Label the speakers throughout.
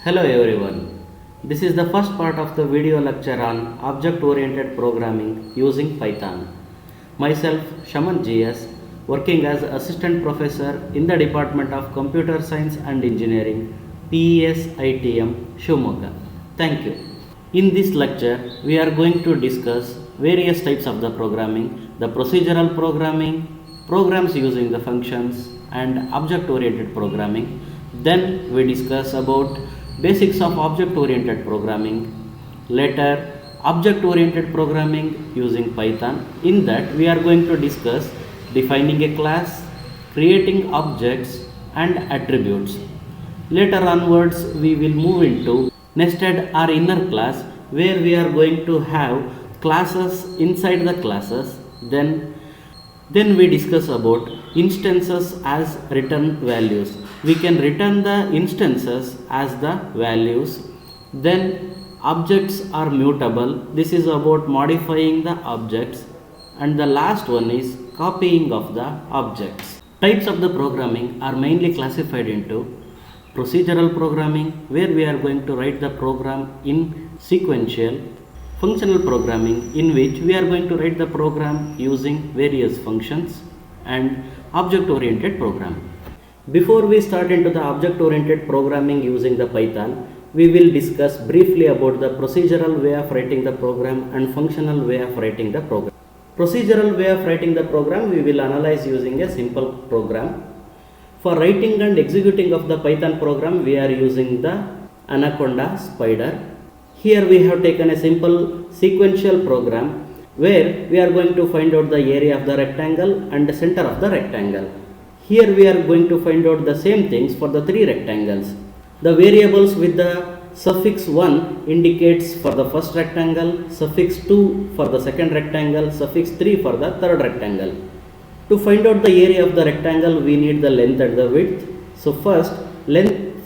Speaker 1: Hello everyone. This is the first part of the video lecture on object-oriented programming using Python. Myself, Shaman GS, working as Assistant Professor in the Department of Computer Science and Engineering, PES-ITM, Shivamogga. Thank you. In this lecture, we are going to discuss various types of the programming, the procedural programming, programs using the functions, and object-oriented programming. Then we discuss about basics of object-oriented programming. Later, object-oriented programming using Python. In that, we are going to discuss defining a class, creating objects and attributes. Later onwards, we will move into nested or inner class, where we are going to have classes inside the classes. Then we discuss about instances as return values. We can return the instances as the values. Then objects are mutable. This is about modifying the objects. And the last one is copying of the objects. Types of the programming are mainly classified into procedural programming, where we are going to write the program in sequential. Functional programming, in which we are going to write the program using various functions. And object-oriented program. Before we start into the object-oriented programming using the Python, we will discuss briefly about the procedural way of writing the program and functional way of writing the program. Procedural way of writing the program we will analyze using a simple program. For writing and executing of the Python program, we are using the Anaconda spider. Here we have taken a simple sequential program where we are going to find out the area of the rectangle and the center of the rectangle. Here we are going to find out the same things for the three rectangles. The variables with the suffix 1 indicates for the first rectangle, suffix 2 for the second rectangle, suffix 3 for the third rectangle. To find out the area of the rectangle, we need the length and the width. So first, length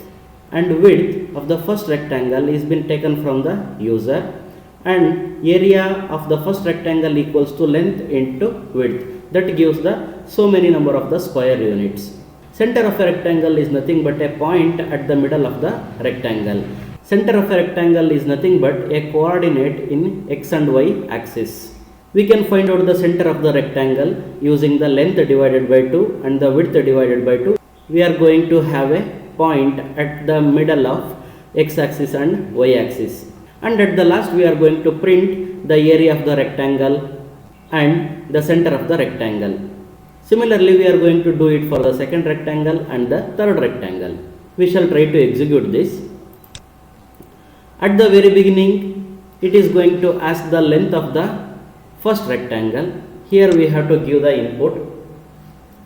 Speaker 1: and width of the first rectangle is been taken from the user, and area of the first rectangle equals to length into width. That gives the so many number of the square units. Center of a rectangle is nothing but a point at the middle of the rectangle. Center of a rectangle is nothing but a coordinate in x and y axis. We can find out the center of the rectangle using the length divided by 2 and the width divided by 2. We are going to have a point at the middle of x axis and y axis. And at the last, we are going to print the area of the rectangle and the center of the rectangle. Similarly, we are going to do it for the second rectangle and the third rectangle. We shall try to execute this. At the very beginning, it is going to ask the length of the first rectangle. Here we have to give the input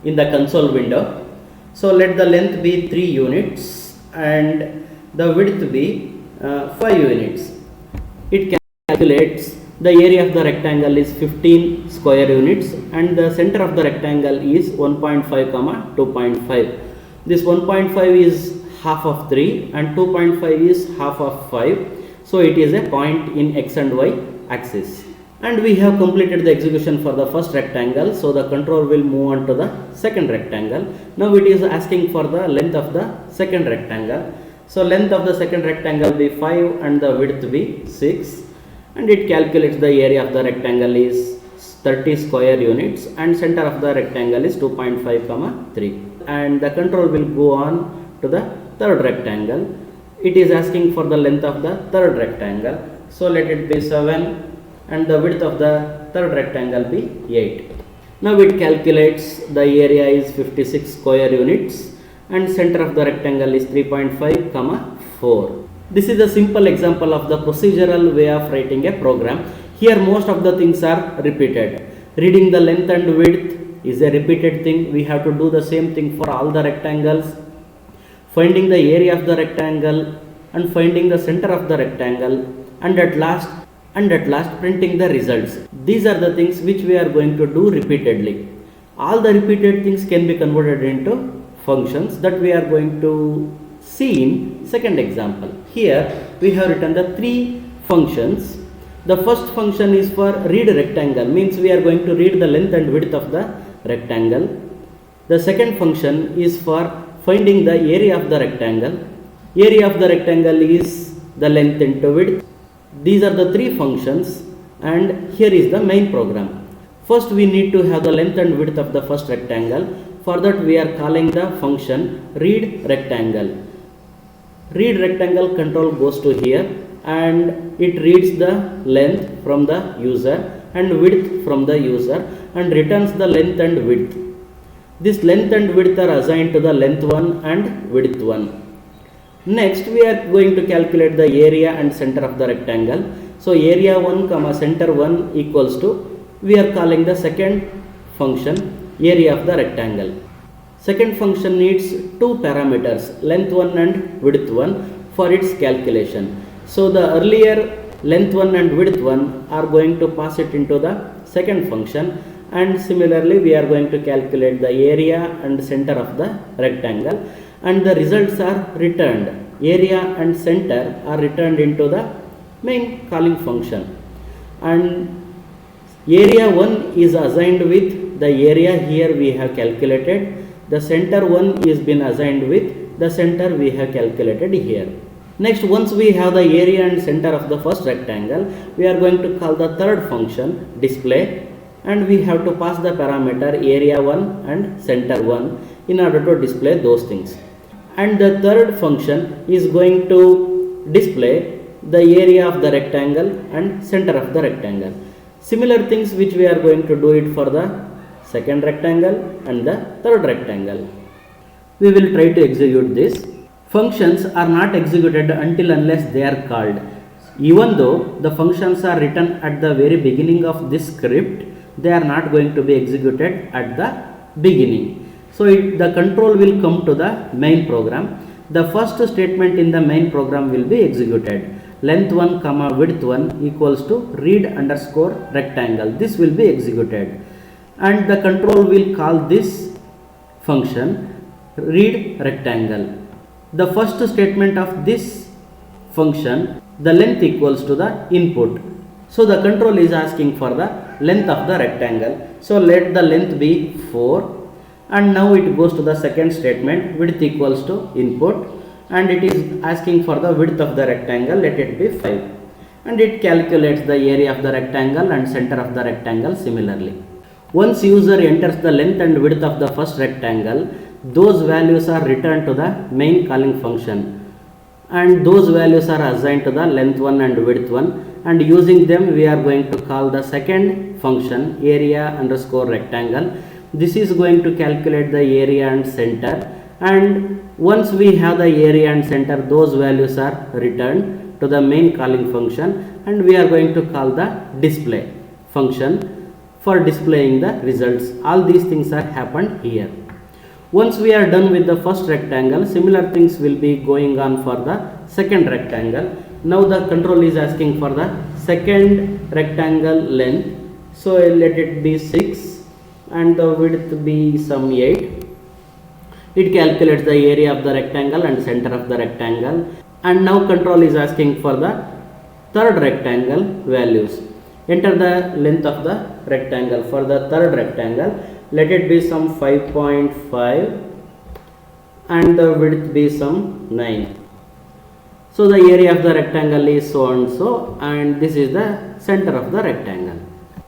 Speaker 1: in the console window. So let the length be 3 units and the width be 5 units. It calculates the area of the rectangle is 15 square units and the center of the rectangle is 1.5, 2.5. This 1.5 is half of 3 and 2.5 is half of 5. So it is a point in x and y axis. And we have completed the execution for the first rectangle. So the control will move on to the second rectangle. Now it is asking for the length of the second rectangle. So length of the second rectangle be 5 and the width be 6. And it calculates the area of the rectangle is 30 square units and center of the rectangle is 2.5, 3. And the control will go on to the third rectangle. It is asking for the length of the third rectangle. So let it be 7 and the width of the third rectangle be 8. Now it calculates the area is 56 square units and center of the rectangle is 3.5, 4. This is a simple example of the procedural way of writing a program. Here most of the things are repeated. Reading the length and width is a repeated thing. We have to do the same thing for all the rectangles. Finding the area of the rectangle and finding the center of the rectangle and at last printing the results. These are the things which we are going to do repeatedly. All the repeated things can be converted into functions that we are going to see in second example. Here we have written the 3 functions. The first function is for read rectangle, means we are going to read the length and width of the rectangle. The second function is for finding the area of the rectangle. Area of the rectangle is the length into width. These are the three functions, and here is the main program. First we need to have the length and width of the first rectangle. For that we are calling the function read rectangle. Read rectangle control goes to here, and it reads the length from the user and width from the user and returns the length and width. This length and width are assigned to the length one and width one. Next we are going to calculate the area and center of the rectangle. So area 1 comma center 1 equals to, we are calling the second function area of the rectangle. Second function needs two parameters, length 1 and width 1, for its calculation. So the earlier length 1 and width 1 are going to pass it into the second function, and similarly we are going to calculate the area and center of the rectangle, and the results are returned. Area and center are returned into the main calling function, and area 1 is assigned with the area here we have calculated. The center 1 is been assigned with the center we have calculated here. Next, once we have the area and center of the first rectangle, we are going to call the third function display, and we have to pass the parameter area 1 and center 1 in order to display those things. And the third function is going to display the area of the rectangle and center of the rectangle. Similar things which we are going to do it for the second rectangle and the third rectangle. We will try to execute this. Functions are not executed until unless they are called. Even though the functions are written at the very beginning of this script, they are not going to be executed at the beginning. So the control will come to the main program. The first statement in the main program will be executed. Length 1 comma width 1 equals to read underscore rectangle. This will be executed, and the control will call this function read rectangle. The first statement of this function, the length equals to the input. So the control is asking for the length of the rectangle. So let the length be 4, and now it goes to the second statement, width equals to input, and it is asking for the width of the rectangle, let it be 5, and it calculates the area of the rectangle and center of the rectangle similarly. Once user enters the length and width of the first rectangle, those values are returned to the main calling function, and those values are assigned to the length 1 and width 1, and using them we are going to call the second function area underscore rectangle. This is going to calculate the area and center, and once we have the area and center, those values are returned to the main calling function, and we are going to call the display function for displaying the results. All these things are happened here. Once we are done with the first rectangle, similar things will be going on for the second rectangle. Now the control is asking for the second rectangle length. So let it be 6 and the width be some 8. It calculates the area of the rectangle and center of the rectangle, and now control is asking for the third rectangle values. Enter the length of the rectangle for the third rectangle. Let it be some 5.5 and the width be some 9. So the area of the rectangle is so and so, and this is the center of the rectangle.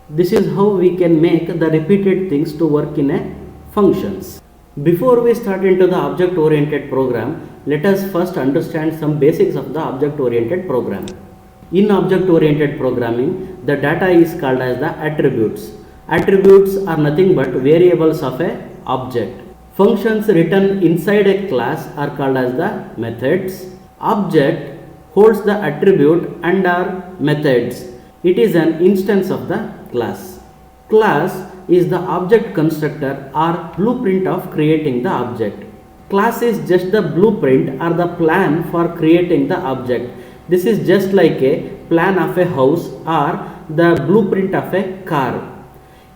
Speaker 1: This is how we can make the repeated things to work in a functions. Before we start into the object oriented program, let us first understand some basics of the object oriented program. In object oriented programming, the data is called as the attributes. Attributes are nothing but variables of a object. Functions written inside a class are called as the methods. Object holds the attribute and are methods. It is an instance of the class. Class is the object constructor or blueprint of creating the object. Class is just the blueprint or the plan for creating the object. This is just like a plan of a house or the blueprint of a car.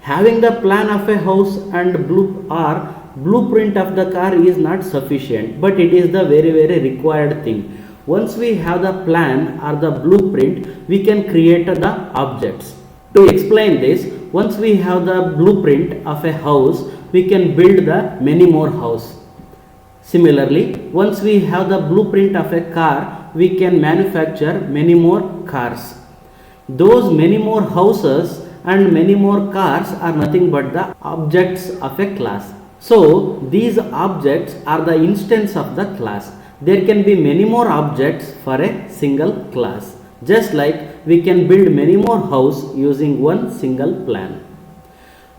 Speaker 1: Having the plan of a house and blueprint of the car is not sufficient, but it is the very required thing. Once we have the plan or the blueprint, we can create the objects. To explain this, once we have the blueprint of a house, we can build the many more houses. Similarly, once we have the blueprint of a car, we can manufacture many more cars. Those many more houses and many more cars are nothing but the objects of a class. So, these objects are the instance of the class. There can be many more objects for a single class. Just like we can build many more houses using one single plan.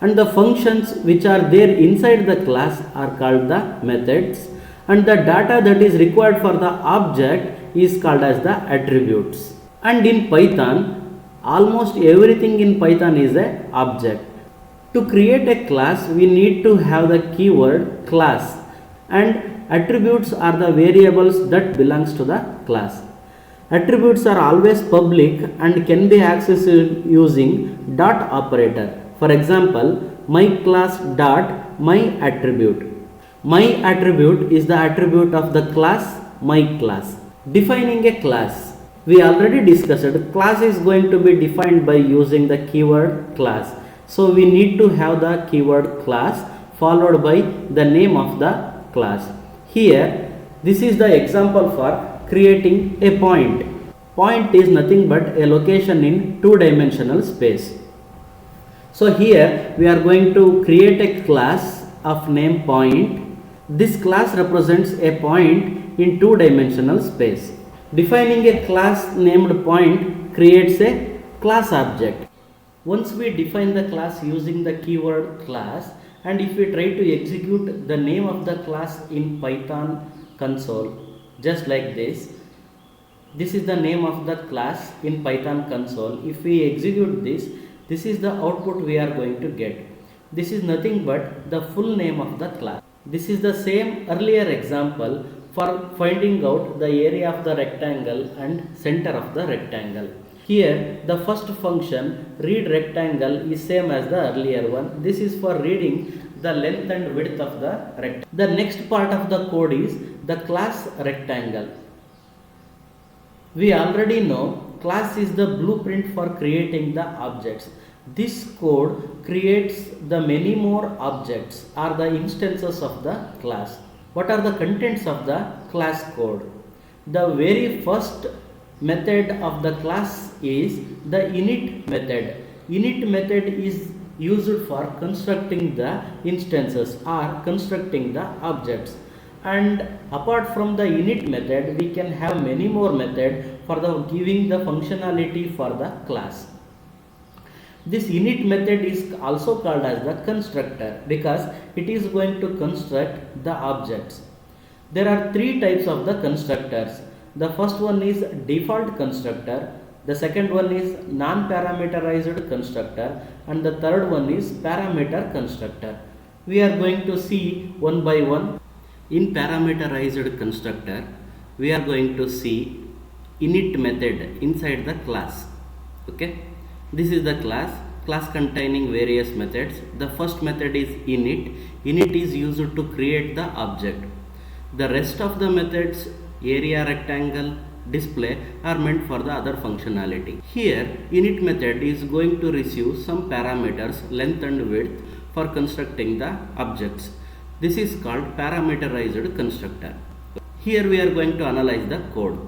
Speaker 1: And the functions which are there inside the class are called the methods, and the data that is required for the object is called as the attributes. And in Python, almost everything in Python is a object. To create a class, we need to have the keyword class, and attributes are the variables that belongs to the class. Attributes are always public and can be accessed using dot operator. For example, my class dot my attribute. My attribute is the attribute of the class my class. Defining a class. We already discussed class is going to be defined by using the keyword class. So we need to have the keyword class followed by the name of the class. Here, this is the example for creating a point. Point is nothing but a location in two-dimensional space. So here we are going to create a class of name point. This class represents a point in two-dimensional space. Defining a class named point creates a class object. Once we define the class using the keyword class, and if we try to execute the name of the class in Python console, just like this is the name of the class in Python console. If we execute this, this is the output we are going to get. This is nothing but the full name of the class. This is the same earlier example for finding out the area of the rectangle and center of the rectangle. Here the first function read rectangle is same as the earlier one. This is for reading the length and width of the rectangle. The next part of the code is the class rectangle. We already know class is the blueprint for creating the objects. This code creates the many more objects or the instances of the class. What are the contents of the class code? The very first method of the class is the init method. Init method is used for constructing the instances or constructing the objects. And apart from the init method, we can have many more methods for the giving the functionality for the class. This init method is also called as the constructor because it is going to construct the objects. There are three types of the constructors. The first one is default constructor, the second one is non-parameterized constructor, and the third one is parameter constructor. We are going to see one by one. In parameterized constructor, we are going to see init method inside the class. Okay, this is the class containing various methods. The first method is init. Init is used to create the object. The rest of the methods, area, rectangle, display, are meant for the other functionality. Here init method is going to receive some parameters, length and width, for constructing the objects. This is called parameterized constructor. Here we are going to analyze the code.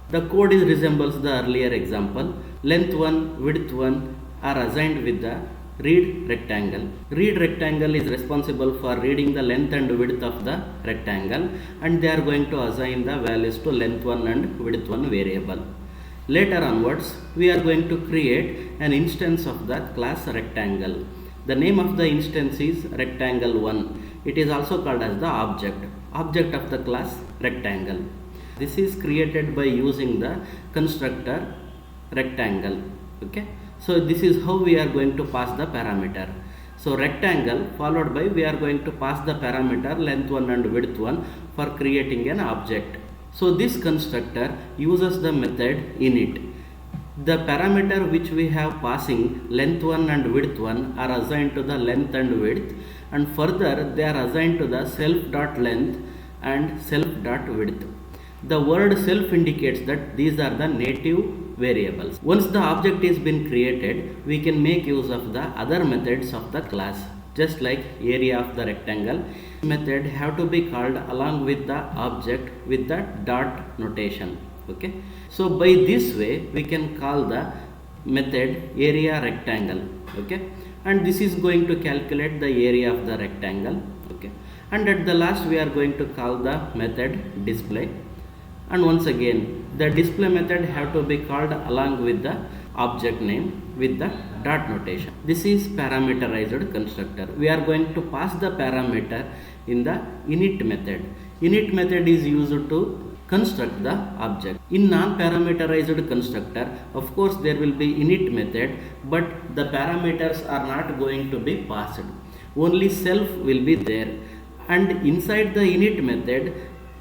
Speaker 1: The code resembles the earlier example. Length 1, width 1 are assigned with the read rectangle. Read rectangle is responsible for reading the length and width of the rectangle, and they are going to assign the values to length 1 and width 1 variable. Later onwards, we are going to create an instance of the class rectangle. The name of the instance is rectangle1. It is also called as the object of the class rectangle. This is created by using the constructor rectangle. Okay, so this is how we are going to pass the parameter. So rectangle followed by we are going to pass the parameter length 1 and width 1 for creating an object. So this constructor uses the method init. The parameter which we have passing length 1 and width 1 are assigned to the length and width, and further they are assigned to the self.length and self.width. The word self indicates that these are the native variables. Once the object is been created, we can make use of the other methods of the class. just like area of the rectangle. Method have to be called along with the object with the dot notation. Okay, so by this way we can call the method area rectangle. Okay, and this is going to calculate the area of the rectangle. Okay, and at the last we are going to call the method display, and once again the display method have to be called along with the object name with the dot notation. This is parameterized constructor. We are going to pass the parameter in the init method. Init method is used to construct the object. In non-parameterized constructor, of course there will be init method, but the parameters are not going to be passed. Only self will be there, and inside the init method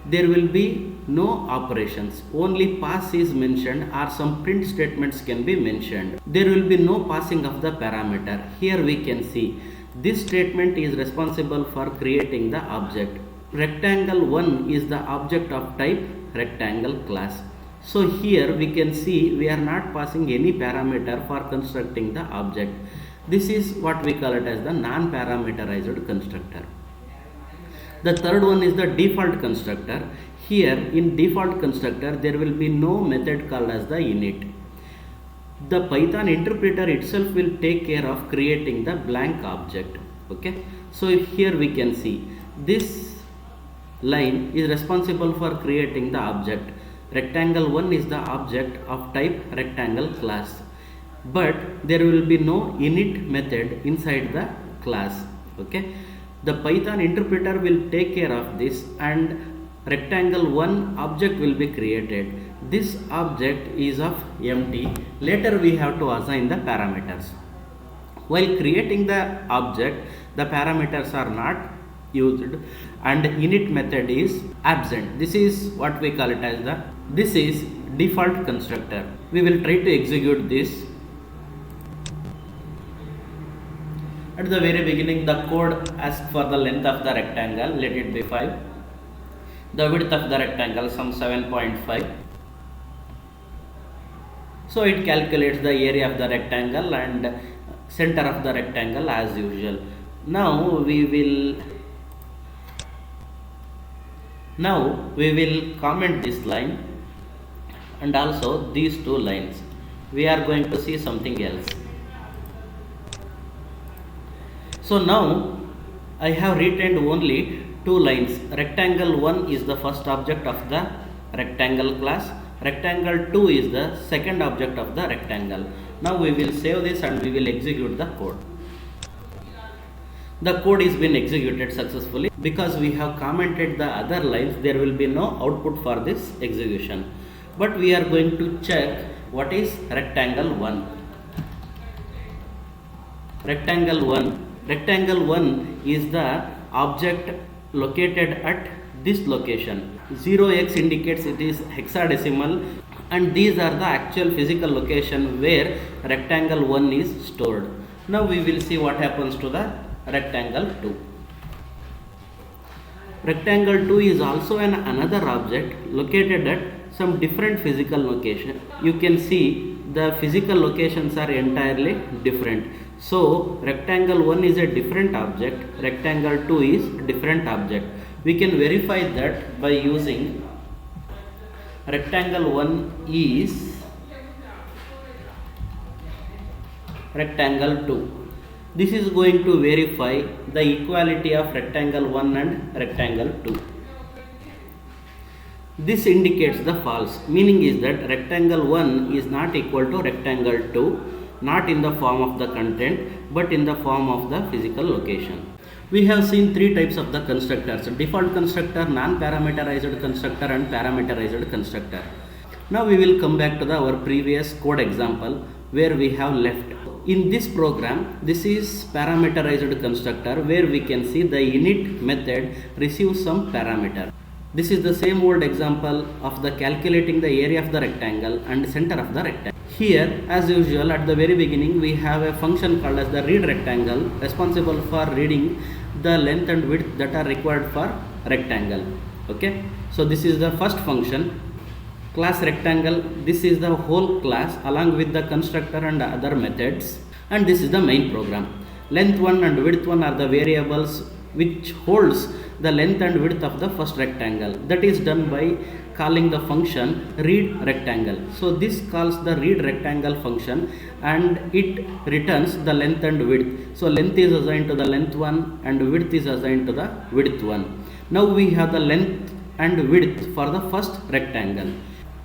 Speaker 1: there will be no operations. Only pass is mentioned, or some print statements can be mentioned. There will be no passing of the parameter. Here we can see this statement is responsible for creating the object. Rectangle 1 is the object of type rectangle class. So here we can see we are not passing any parameter for constructing the object. This is what we call it as the non-parameterized constructor. The third one is the default constructor. Here in default constructor there will be no method called as the init. The Python interpreter itself will take care of creating the blank object. Okay, so here we can see this line is responsible for creating the object. Rectangle 1 is the object of type rectangle class, but there will be no init method inside the class. Okay, the Python interpreter will take care of this, and rectangle 1 object will be created. This object is of empty. Later we have to assign the parameters. While creating the object, the parameters are not used and init method is absent. This is what we call it as this is default constructor. We will try to execute this. At the very beginning the code asks for the length of the rectangle, let it be 5. The width of the rectangle some 7.5. So it calculates the area of the rectangle and center of the rectangle as usual. Now we will comment this line and also these two lines. We are going to see something else. So now I have retained only two lines. Rectangle 1 is the first object of the rectangle class. Rectangle 2 is the second object of the rectangle. Now we will save this and we will execute the code. The code is been executed successfully. Because we have commented the other lines, there will be no output for this execution. But we are going to check what is rectangle 1. Rectangle 1 is the object located at this location. 0x indicates it is hexadecimal, and these are the actual physical location where rectangle 1 is stored. Now we will see what happens to the rectangle 2. Rectangle 2 is also another object located at some different physical location. You can see the physical locations are entirely different. So rectangle 1 is a different object, rectangle 2 is different object. We can verify that by using rectangle 1 is rectangle 2. This is going to verify the equality of rectangle 1 and rectangle 2. This indicates the false, meaning is that rectangle 1 is not equal to rectangle 2, not in the form of the content but in the form of the physical location. We have seen three types of the constructors: default constructor, non-parameterized constructor and parameterized constructor. Now we will come back to our previous code example where we have left. In this program, this is parameterized constructor where we can see the init method receives some parameter. This is the same old example of the calculating the area of the rectangle and center of the rectangle. Here, as usual, at the very beginning we have a function called as the read rectangle, responsible for reading the length and width that are required for rectangle. Okay, so this is the first function, class rectangle. This is the whole class along with the constructor and other methods, and this is the main program. Length 1 and width 1 are the variables which holds the length and width of the first rectangle. That is done by calling the function read rectangle. So this calls the read rectangle function and it returns the length and width. So length is assigned to the length 1 and width is assigned to the width 1. Now we have the length and width for the first rectangle.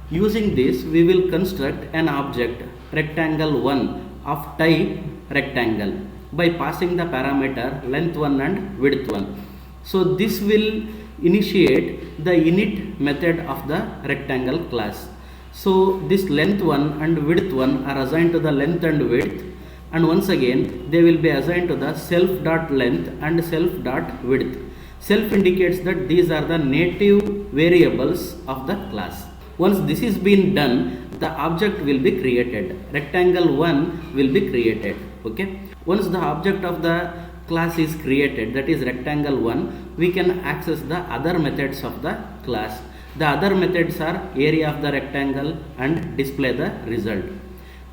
Speaker 1: Using this we will construct an object rectangle 1 of type rectangle by passing the parameter length 1 and width 1. So this will initiate the init method of the rectangle class. So this length 1 and width 1 are assigned to the length and width, and once again they will be assigned to the self dot length and self dot width. Self indicates that these are the native variables of the class. Once this is been done, the object will be created. Rectangle 1 will be created. Okay. Once the object of the class is created, that is rectangle 1, we can access the other methods of the class. The other methods are area of the rectangle and display the result.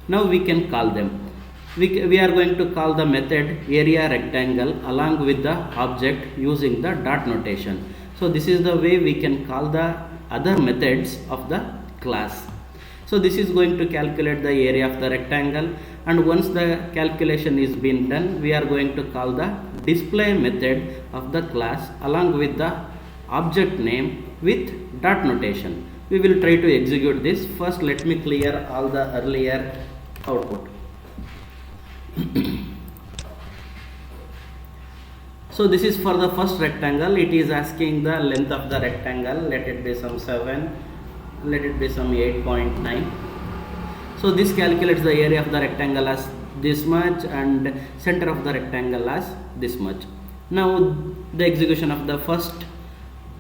Speaker 1: Now we can call them. We are going to call the method area rectangle along with the object using the dot notation. So this is the way we can call the other methods of the class. So this is going to calculate the area of the rectangle, and once the calculation is been done, we are going to call the display method of the class along with the object name with dot notation. We will try to execute this. First let me clear all the earlier output. So this is for the first rectangle. It is asking the length of the rectangle. Let it be some 7. Let it be some 8.9. So this calculates the area of the rectangle as this much and center of the rectangle as this much. Now the execution of the first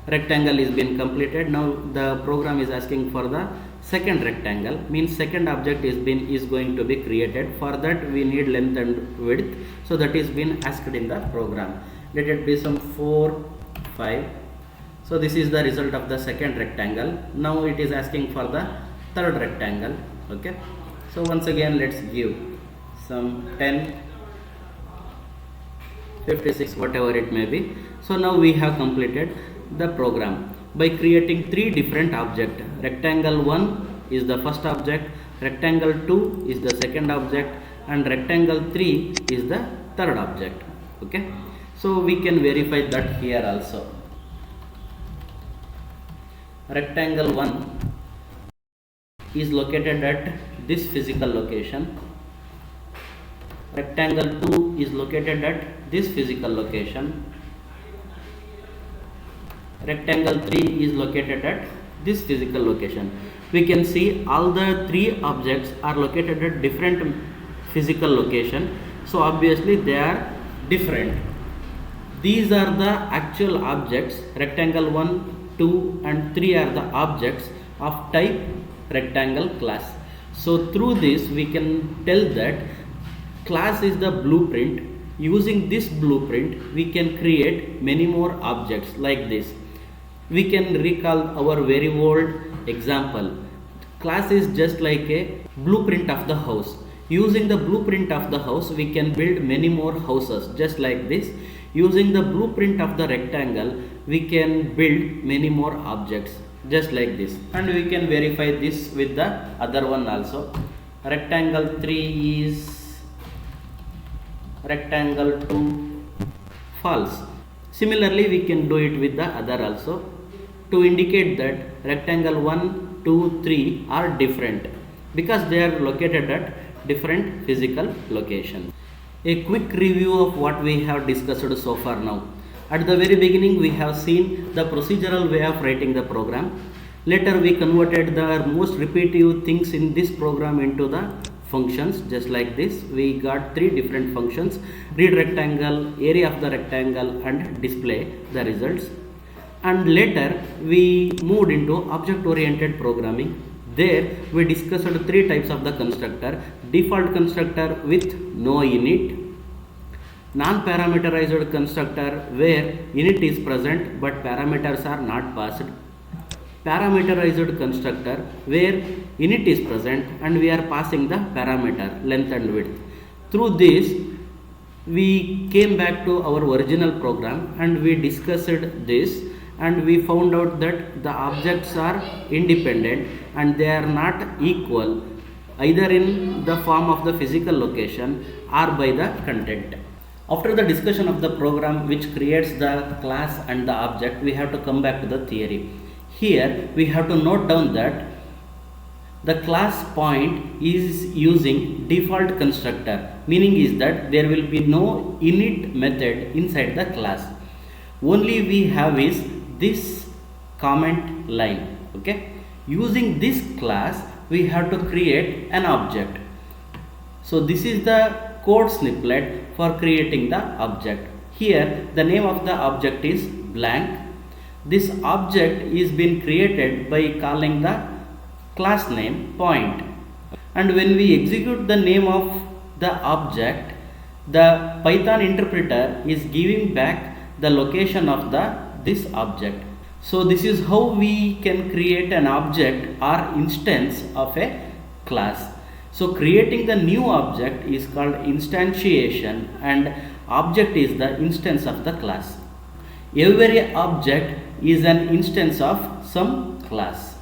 Speaker 1: rectangle is been completed. Now the program is asking for the second rectangle, means second object is going to be created. For that we need length and width. So that is been asked in the program. Let it be some 4, 5. So this is the result of the second rectangle. Now it is asking for the third rectangle. Okay. So once again let's give some 10, 56, whatever it may be. So now we have completed the program by creating 3 different objects. Rectangle 1 is the first object, rectangle 2 is the second object, and rectangle 3 is the third object. Okay. So we can verify that here also. Rectangle 1 is located at this physical location. Rectangle 2 is located at this physical location. Rectangle 3 is located at this physical location. We can see all the 3 objects are located at different physical location. So obviously they are different. These are the actual objects. Rectangle 1, 2 and 3 are the objects of type rectangle class. So through this we can tell that class is the blueprint. Using this blueprint we can create many more objects like this. We can recall our very old example. Class is just like a blueprint of the house. Using the blueprint of the house we can build many more houses just like this. Using the blueprint of the rectangle we can build many more objects just like this, and we can verify this with the other one also. Rectangle 3 is rectangle 2 false. Similarly we can do it with the other also to indicate that rectangle 1, 2, 3 are different because they are located at different physical locations. A quick review of what we have discussed so far now. At the very beginning we have seen the procedural way of writing the program. Later we converted the most repetitive things in this program into the functions just like this. We got 3 different functions: read rectangle, area of the rectangle and display the results. And later we moved into object oriented programming. There we discussed 3 types of the constructor: default constructor with no init, non-parameterized constructor where init is present but parameters are not passed, parameterized constructor where init is present and we are passing the parameter length and width. Through this we came back to our original program and we discussed this, and we found out that the objects are independent and they are not equal either in the form of the physical location or by the content. After the discussion of the program which creates the class and the object, we have to come back to the theory. Here we have to note down that the class point is using default constructor, meaning is that there will be no init method inside the class. Only we have is this comment line. Okay, using this class we have to create an object. So this is the code snippet for creating the object. Here the name of the object is blank. This object is being created by calling the class name point, and when we execute the name of the object, the Python interpreter is giving back the location of this object. So this is how we can create an object or instance of a class. So creating the new object is called instantiation, and object is the instance of the class. Every object is an instance of some class.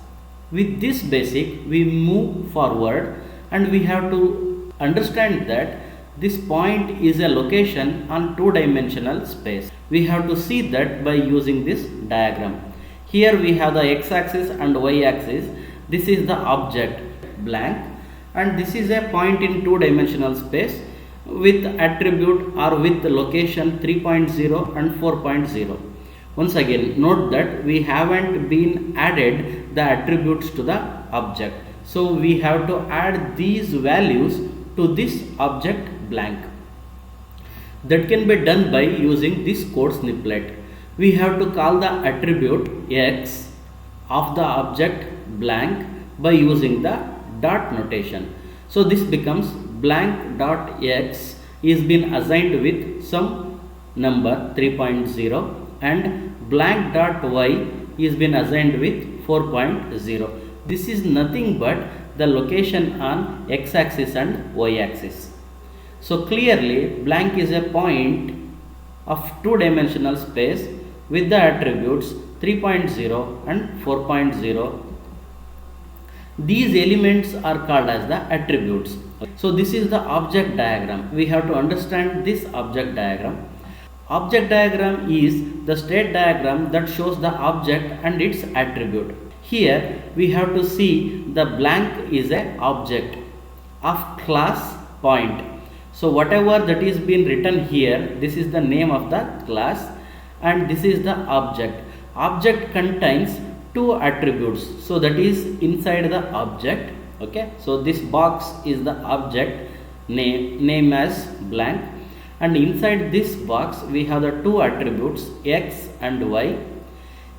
Speaker 1: With this basic, we move forward, and we have to understand that this point is a location on two-dimensional space. We have to see that by using this diagram. Here we have the x-axis and y-axis. This is the object blank, and this is a point in two-dimensional space with attribute or with location 3.0 and 4.0. Once again, note that we haven't been added the attributes to the object. So we have to add these values to this object blank. That can be done by using this code snippet. We have to call the attribute x of the object blank by using the dot notation. So this becomes blank dot x is been assigned with some number 3.0, and blank dot y is been assigned with 4.0. This is nothing but the location on x-axis and y-axis. So clearly blank is a point of two-dimensional space with the attributes 3.0 and 4.0. These elements are called as the attributes. So this is the object diagram. We have to understand this object diagram. Object diagram is the state diagram that shows the object and its attribute. Here we have to see the blank is a object of class point. So whatever that is been written here, this is the name of the class, and this is the object. Object contains two attributes, so that is inside the object. Okay, so this box is the object name as blank, and inside this box we have the two attributes x and y.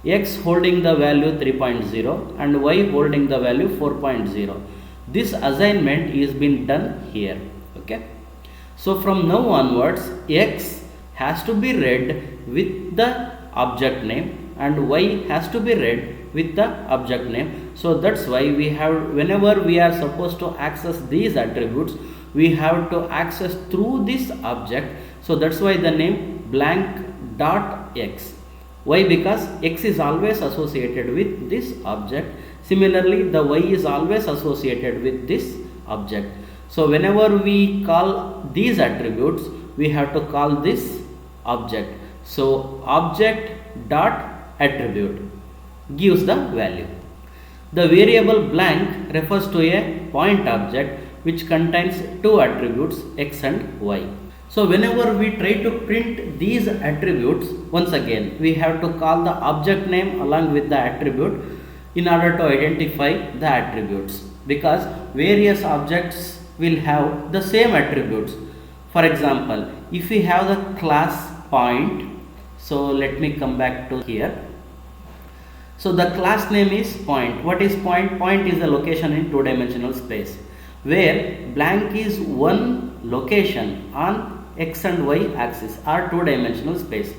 Speaker 1: X holding the value 3.0 and y holding the value 4.0. This assignment is being done here. Okay, so from now onwards x has to be read with the object name and y has to be read with the object name. So that's why we have, whenever we are supposed to access these attributes, we have to access through this object. So that's why the name blank dot x. Why? Because x is always associated with this object. Similarly, the y is always associated with this object. So whenever we call these attributes, we have to call this object. So object dot attribute gives the value. The variable blank refers to a point object which contains two attributes x and y. So whenever we try to print these attributes, once again we have to call the object name along with the attribute in order to identify the attributes, because various objects will have the same attributes. For example, if we have the class point, so let me come back to here. So the class name is point. What is point? Point is a location in two-dimensional space, where blank is one location on x and y axis or two-dimensional space.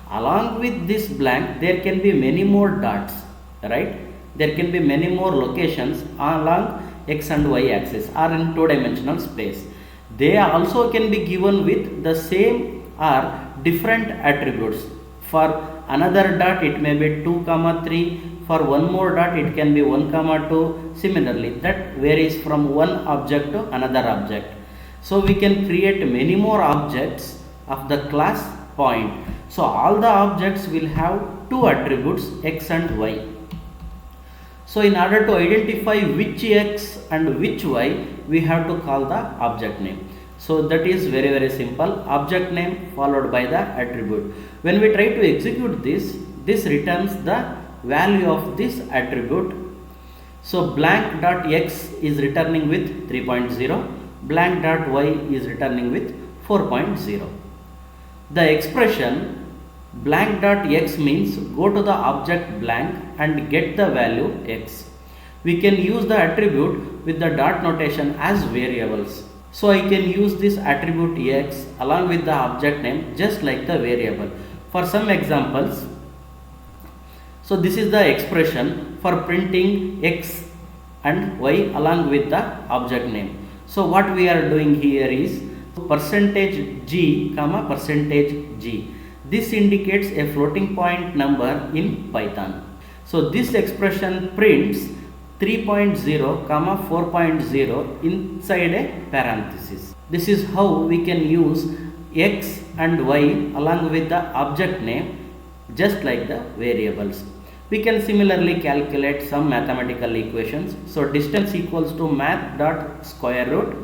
Speaker 1: Along with this blank, there can be many more dots, right? There can be many more locations along x and y axis or in two-dimensional space. They also can be given with the same or different attributes. For another dot it may be 2 comma 3, for one more dot it can be 1 comma 2. Similarly, that varies from one object to another object. So we can create many more objects of the class point. So all the objects will have two attributes x and y. So in order to identify which x and which y, we have to call the object name. So that is very simple. Object name followed by the attribute. When we try to execute this returns the value of this attribute. So blank dot x is returning with 3.0, blank dot y is returning with 4.0. The expression blank dot x means go to the object blank and get the value x. We can use the attribute with the dot notation as variables. So I can use this attribute x along with the object name just like the variable. For some examples, so this is the expression for printing x and y along with the object name. So what we are doing here is %g comma %g. This indicates a floating point number in Python. So this expression prints 3.0 comma 4.0 inside a parenthesis. This is how we can use x and y along with the object name just like the variables. We can similarly calculate some mathematical equations. So distance equals to math dot square root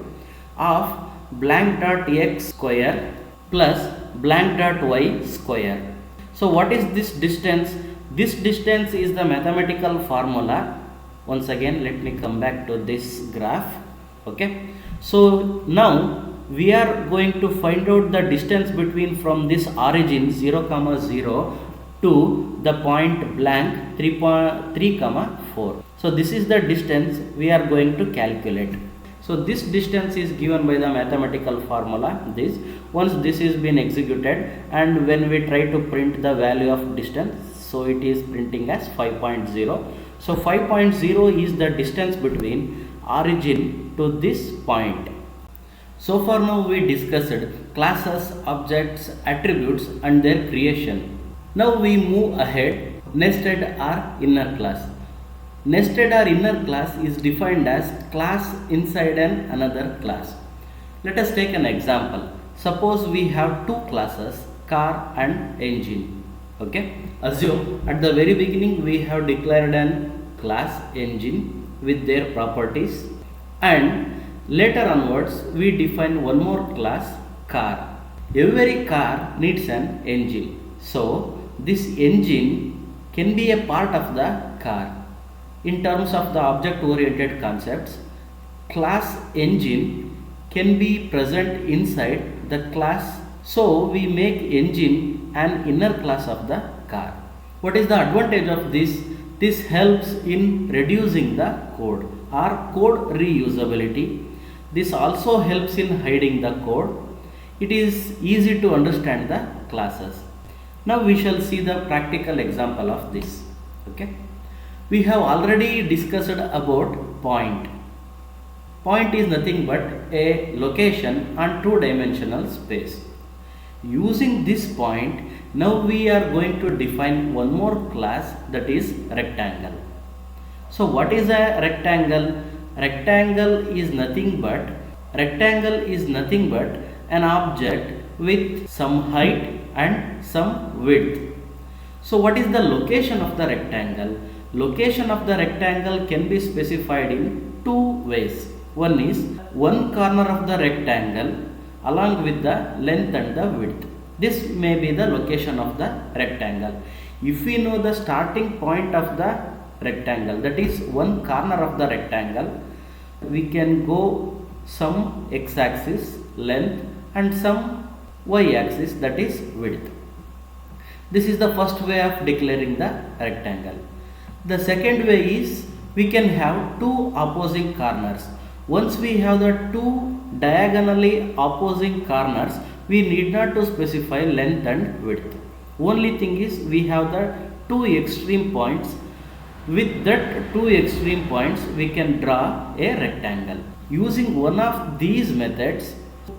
Speaker 1: of blank dot x square plus blank dot y square. So what is this distance? This distance is the mathematical formula. Once again, let me come back to this graph. Okay. So now we are going to find out the distance between from this origin 0 comma 0 to the point blank 3 comma 4. So this is the distance we are going to calculate. So this distance is given by the mathematical formula this. Once this is been executed and when we try to print the value of distance, so it is printing as 5.0. So 5.0 is the distance between origin to this point. So far now we discussed classes, objects, attributes and their creation. Now we move ahead. Nested or inner class. Nested or inner class is defined as class inside another class. Let us take an example. Suppose we have two classes, car and engine. Okay. Assume at the very beginning we have declared an class engine with their properties, and later onwards we define one more class car. Every car needs an engine. So this engine can be a part of the car. In terms of the object oriented concepts, class engine can be present inside the class. So we make engine an inner class of the car. What is the advantage of this? This helps in reducing the code or code reusability. This also helps in hiding the code. It is easy to understand the classes. Now we shall see the practical example of this. Okay. We have already discussed about point. Point is nothing but a location on two-dimensional space. Using this point, now we are going to define one more class, that is rectangle. So what is a rectangle? Rectangle is nothing but an object with some height and some width. So what is the location of the rectangle? Location of the rectangle can be specified in two ways. One is one corner of the rectangle along with the length and the width. This may be the location of the rectangle. If we know the starting point of the rectangle, that is one corner of the rectangle, we can go some x-axis length and some y-axis, that is width. This is the first way of declaring the rectangle. The second way is we can have two opposing corners. Once we have the two diagonally opposing corners, we need not to specify length and width. Only thing is we have the two extreme points. With that two extreme points, we can draw a rectangle. Using one of these methods,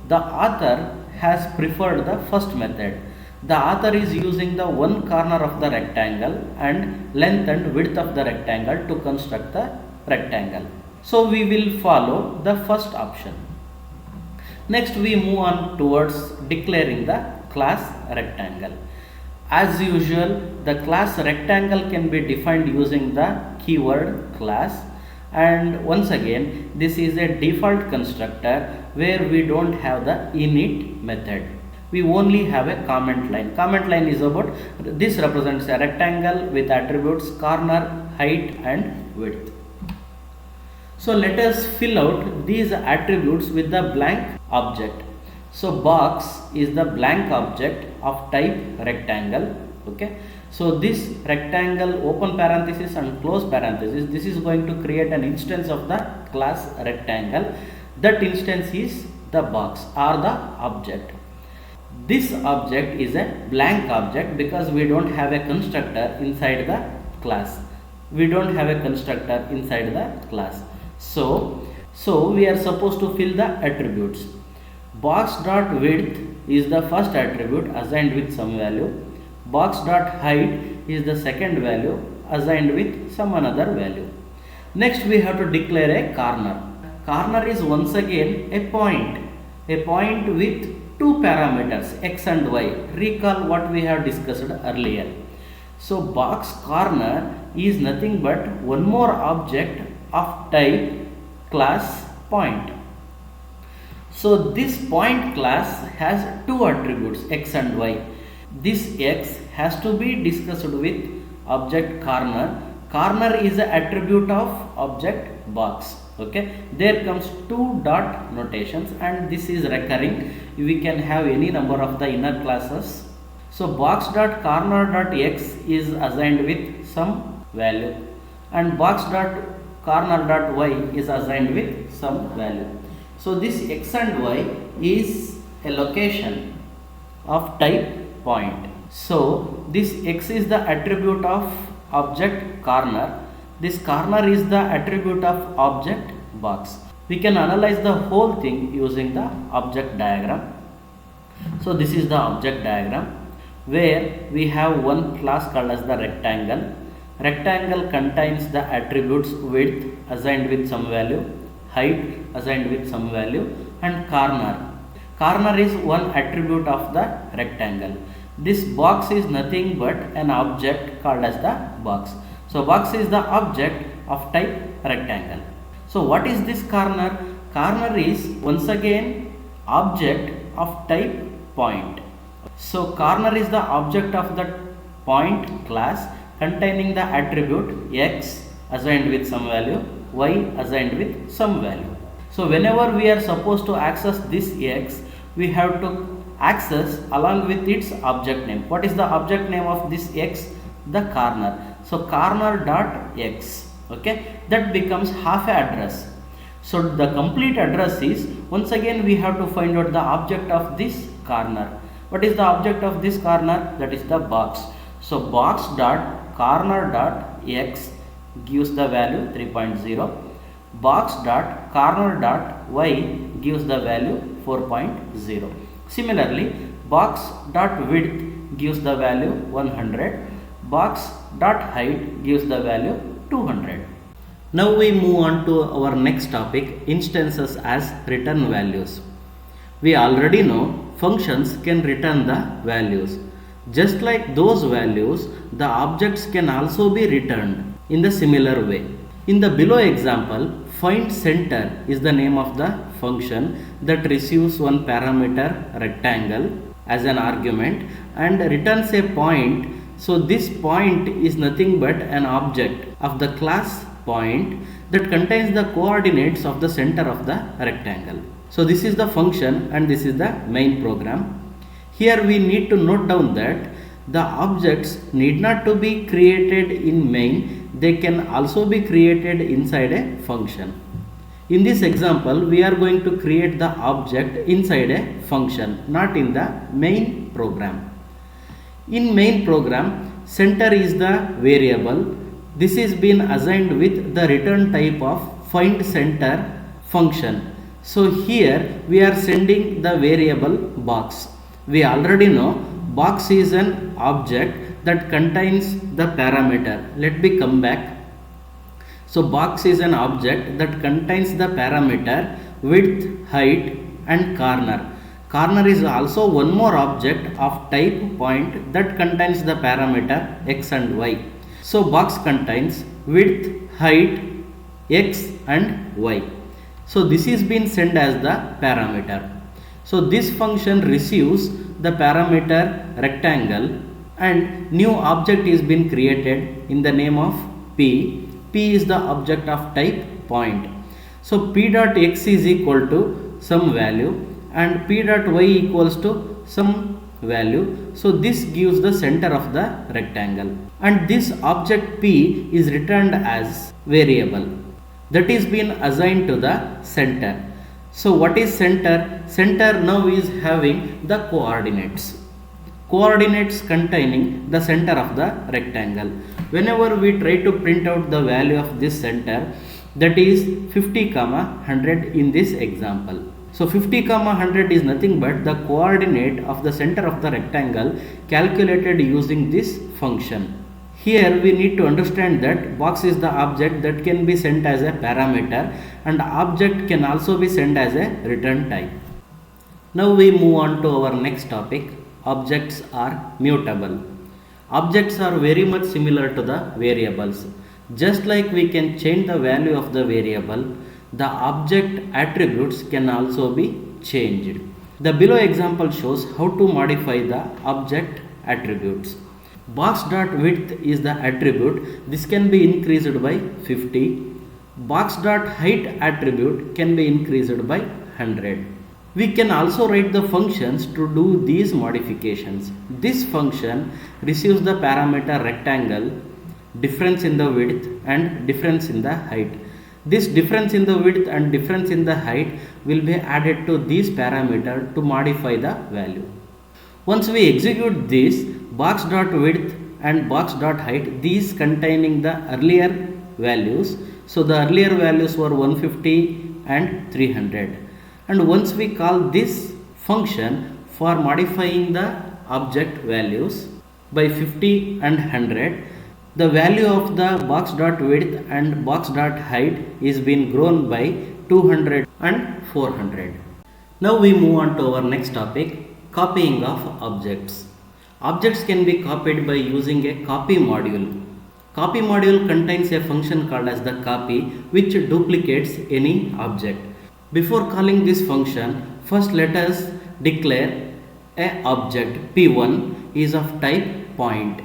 Speaker 1: The author has preferred the first method. The author is using the one corner of the rectangle and length and width of the rectangle to construct the rectangle. So we will follow the first option. Next we move on towards declaring the class rectangle. As usual, the class rectangle can be defined using the keyword class, and once again this is a default constructor where we don't have the init method. We only have a comment line. Comment line is about this represents a rectangle with attributes corner, height and width. So let us fill out these attributes with the blank object. So box is the blank object of type rectangle. Okay. So this rectangle, open parenthesis and close parenthesis, this is going to create an instance of the class rectangle. That instance is the box or the object. This object is a blank object because we don't have a constructor inside the class. We don't have a constructor inside the class. So we are supposed to fill the attributes. Box.width is the first attribute assigned with some value. Box.height is the second value assigned with some another value. Next we have to declare a corner. Corner is once again a point with two parameters x and y. Recall what we have discussed earlier. So box corner is nothing but one more object of type class point. So this point class has two attributes x and y. This x has to be discussed with object corner. Corner is an attribute of object box. Okay, there comes two dot notations and this is recurring. We can have any number of the inner classes. So box.corner.x is assigned with some value and box.corner.y is assigned with some value. So this x and y is a location of type point. So this x is the attribute of object corner. This corner is the attribute of object box. We can analyze the whole thing using the object diagram. So this is the object diagram where we have one class called as the rectangle. Rectangle contains the attributes width assigned with some value, height assigned with some value and corner. Corner is one attribute of the rectangle. This box is nothing but an object called as the box. So box is the object of type rectangle. So what is this corner? Corner is once again object of type point. So corner is the object of the point class containing the attribute x assigned with some value, y assigned with some value. So whenever we are supposed to access this x, we have to access along with its object name. What is the object name of this x? The corner. So corner dot x. Okay, that becomes half a address. So the complete address is, once again we have to find out the object of this corner. What is the object of this corner? That is the box. So box dot corner dot x gives the value 3.0. Box dot corner dot y gives the value 4.0. Similarly, box dot width gives the value 100. Box dot height gives the value 200. Now we move on to our next topic, instances as return values. We already know functions can return the values. Just like those values, the objects can also be returned in the similar way. In the below example, find center is the name of the function that receives one parameter rectangle as an argument and returns a point. So this point is nothing but an object of the class point that contains the coordinates of the center of the rectangle. So this is the function and this is the main program. Here we need to note down that the objects need not to be created in main, they can also be created inside a function. In this example, we are going to create the object inside a function, not in the main program. In main program, center is the variable. This is been assigned with the return type of find center function. So here we are sending the variable box. We already know box is an object that contains the parameter. Let me come back. So box is an object that contains the parameter width, height and corner. Corner is also one more object of type point that contains the parameter x and y. So box contains width, height, x and y. So this is being sent as the parameter. So this function receives the parameter rectangle and new object is being created in the name of p. P is the object of type point. So p dot x is equal to some value and p dot y equals to some value. So this gives the center of the rectangle and this object p is returned as variable that is being assigned to the center. So what is center? Center now is having the coordinates. Coordinates containing the center of the rectangle. Whenever we try to print out the value of this center, that is 50, 100 in this example. So 50, 100 is nothing but the coordinate of the center of the rectangle calculated using this function. Here we need to understand that box is the object that can be sent as a parameter and object can also be sent as a return type. Now we move on to our next topic. Objects are mutable. Objects are very much similar to the variables. Just like we can change the value of the variable, the object attributes can also be changed. The below example shows how to modify the object attributes. Box.width is the attribute. This can be increased by 50. Box.height attribute can be increased by 100. We can also write the functions to do these modifications. This function receives the parameter rectangle, difference in the width and difference in the height. This difference in the width and difference in the height will be added to these parameter to modify the value. Once we execute this, box.width and box.height, these containing the earlier values. So the earlier values were 150 and 300. And once we call this function for modifying the object values by 50 and 100, the value of the box.width and box.height is being grown by 200 and 400. Now we move on to our next topic, copying of objects. Objects can be copied by using a copy module. Copy module contains a function called as the copy which duplicates any object. Before calling this function, first let us declare a object P1 is of type point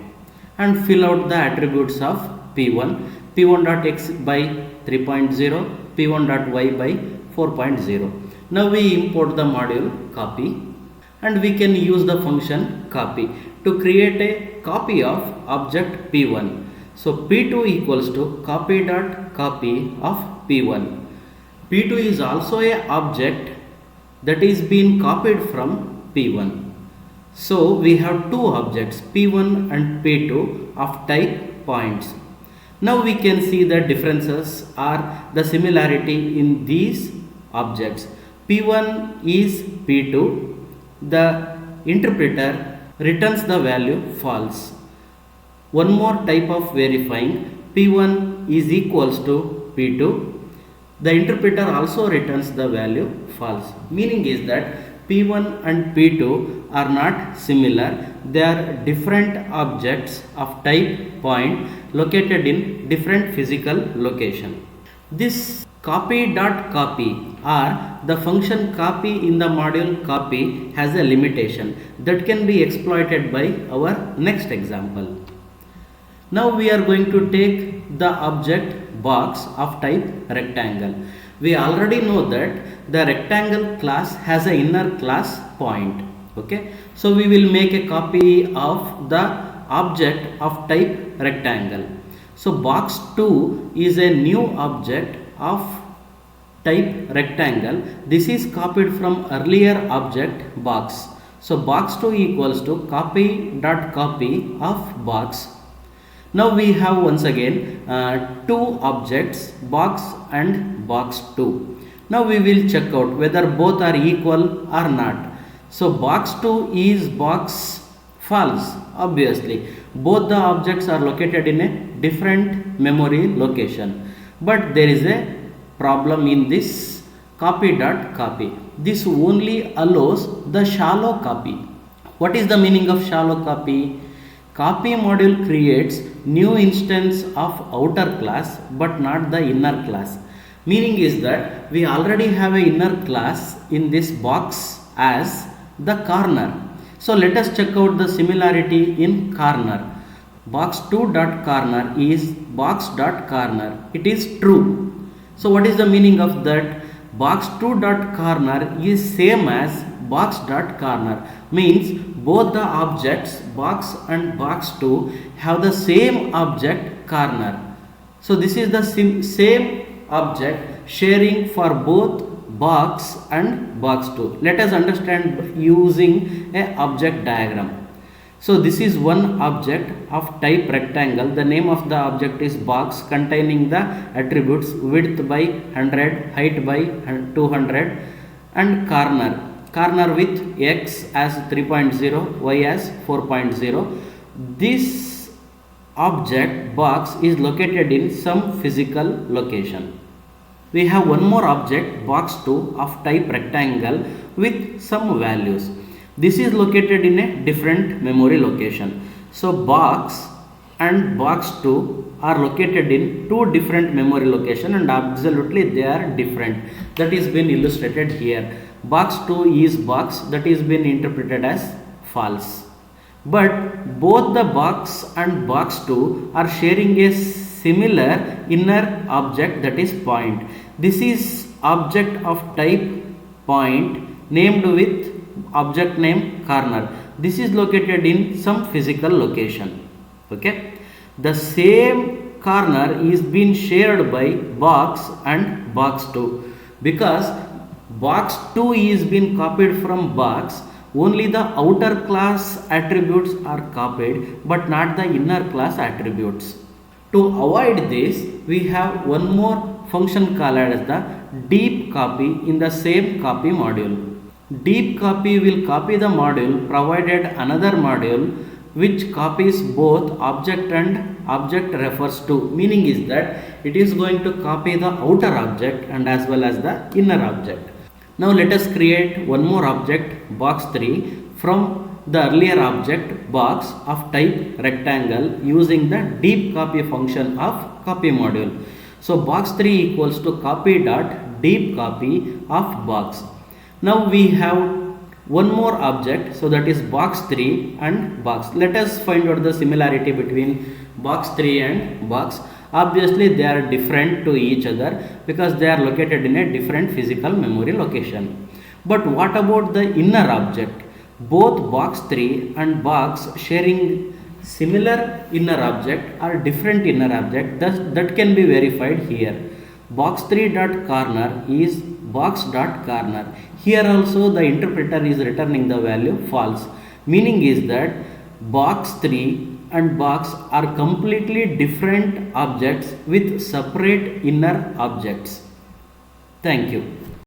Speaker 1: and fill out the attributes of P1, P1.x by 3.0, P1.y by 4.0. Now we import the module copy and we can use the function copy to create a copy of object P1. So P2 equals to copy.copy of P1. P2 is also a object that is being copied from P1. So we have two objects P1 and P2 of type points. Now we can see the differences or the similarity in these objects. P1 is P2. The interpreter returns the value false. One more type of verifying, P1 is equals to P2. The interpreter also returns the value false. Meaning is that P1 and P2 are not similar. They are different objects of type point located in different physical location. This copy.copy or the function copy in the module copy has a limitation that can be exploited by our next example. Now we are going to take the object box of type rectangle. We already know that the rectangle class has an inner class point. Okay, so we will make a copy of the object of type rectangle. So box 2 is a new object of type rectangle. This is copied from earlier object box. So box 2 equals to copy.copy of box. Now we have once again two objects box and box 2. Now we will check out whether both are equal or not. So box 2 is box false. Obviously, both the objects are located in a different memory location. But there is a problem in this copy. This only allows the shallow copy. What is the meaning of shallow copy? Copy module creates new instance of outer class but not the inner class. Meaning is that we already have a inner class in this box as the corner. So let us check out the similarity in corner. Box2.corner is box.corner. It is true. So what is the meaning of that? Box2.corner is same as box.corner. Means both the objects box and box2 have the same object corner. So this is the same object sharing for both box and box2. Let us understand using a object diagram. So this is one object of type rectangle. The name of the object is box containing the attributes width by 100, height by 200 and corner with x as 3.0, y as 4.0. This object box is located in some physical location. We have one more object box 2 of type rectangle with some values. This is located in a different memory location. So box and box 2 are located in two different memory location and absolutely they are different. That is been illustrated here. Box 2 is box, that is been interpreted as false. But both the box and box 2 are sharing a similar inner object, that is point. This is object of type point named with object name corner. This is located in some physical location. Okay. The same corner is being shared by box and box 2 because box 2 is being copied from box. Only the outer class attributes are copied but not the inner class attributes. To avoid this, we have one more function called as the deep copy in the same copy module. Deep copy will copy the module provided another module which copies both object and object refers to. Meaning is that it is going to copy the outer object and as well as the inner object. Now let us create one more object box 3 from the earlier object box of type rectangle using the deep copy function of copy module. So box 3 equals to copy dot deep copy of box. Now we have one more object, so that is box 3 and box. Let us find out the similarity between box 3 and box. Obviously they are different to each other because they are located in a different physical memory location. But what about the inner object? Both box 3 and box sharing similar inner object or different inner object, that can be verified here. Box 3 dot corner is box dot corner. Here also the interpreter is returning the value false. Meaning is that box 3 and box are completely different objects with separate inner objects. Thank you.